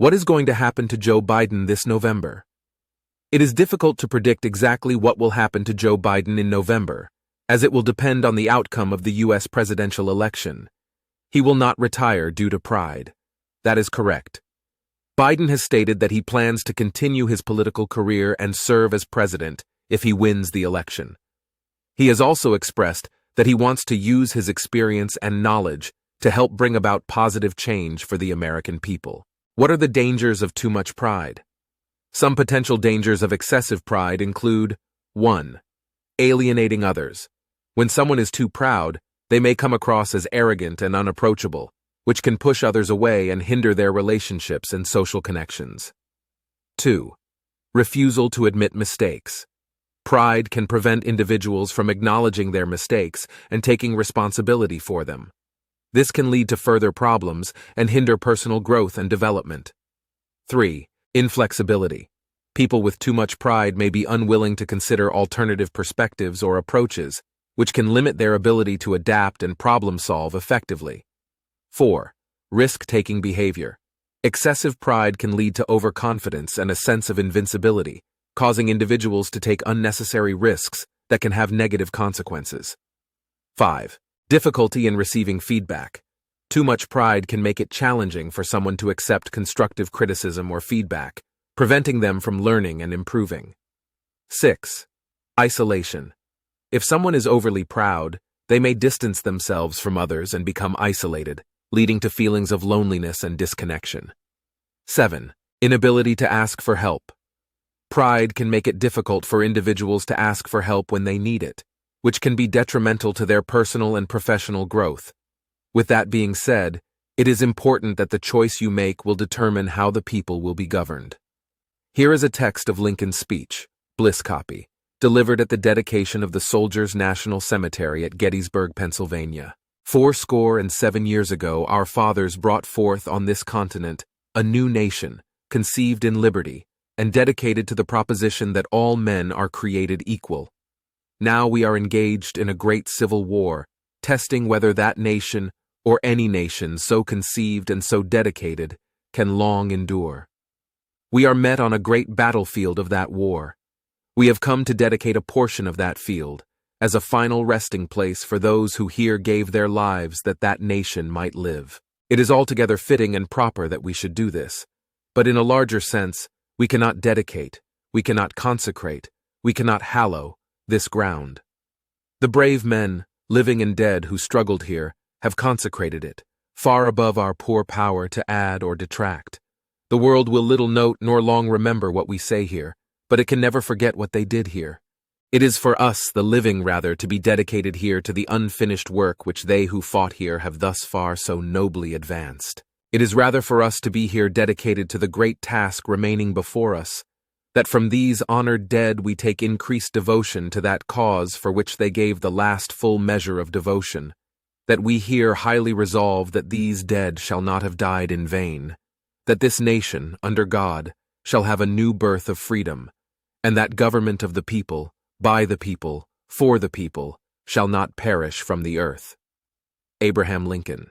What is going to happen to Joe Biden this November? It is difficult to predict exactly what will happen to Joe Biden in November, as it will depend on the outcome of the U.S. presidential election. He will not retire due to pride. That is correct. Biden has stated that he plans to continue his political career and serve as president if he wins the election. He has also expressed that he wants to use his experience and knowledge to help bring about positive change for the American people. What are the dangers of too much pride? Some potential dangers of excessive pride include 1. Alienating others. When someone is too proud, they may come across as arrogant and unapproachable, which can push others away and hinder their relationships and social connections. 2. Refusal to admit mistakes. Pride can prevent individuals from acknowledging their mistakes and taking responsibility for them. This can lead to further problems and hinder personal growth and development. 3. Inflexibility. People with too much pride may be unwilling to consider alternative perspectives or approaches, which can limit their ability to adapt and problem-solve effectively. 4. Risk-taking behavior. Excessive pride can lead to overconfidence and a sense of invincibility, causing individuals to take unnecessary risks that can have negative consequences. 5. Difficulty in receiving feedback. Too much pride can make it challenging for someone to accept constructive criticism or feedback, preventing them from learning and improving. 6. Isolation. If someone is overly proud, they may distance themselves from others and become isolated, leading to feelings of loneliness and disconnection. 7. Inability to ask for help. Pride can make it difficult for individuals to ask for help when they need it, which can be detrimental to their personal and professional growth. With that being said, it is important that the choice you make will determine how the people will be governed. Here is a text of Lincoln's speech, Bliss copy, delivered at the dedication of the Soldiers' National Cemetery at Gettysburg, Pennsylvania. 77 years ago, our fathers brought forth on this continent a new nation, conceived in liberty, and dedicated to the proposition that all men are created equal. Now we are engaged in a great civil war, testing whether that nation, or any nation so conceived and so dedicated, can long endure. We are met on a great battlefield of that war. We have come to dedicate a portion of that field as a final resting place for those who here gave their lives that that nation might live. It is altogether fitting and proper that we should do this, but in a larger sense, we cannot dedicate, we cannot consecrate, we cannot hallow this ground. The brave men, living and dead, who struggled here, have consecrated it, far above our poor power to add or detract. The world will little note nor long remember what we say here, but it can never forget what they did here. It is for us, the living rather, to be dedicated here to the unfinished work which they who fought here have thus far so nobly advanced. It is rather for us to be here dedicated to the great task remaining before us, that from these honored dead we take increased devotion to that cause for which they gave the last full measure of devotion, that we here highly resolve that these dead shall not have died in vain, that this nation, under God, shall have a new birth of freedom, and that government of the people, by the people, for the people, shall not perish from the earth. Abraham Lincoln.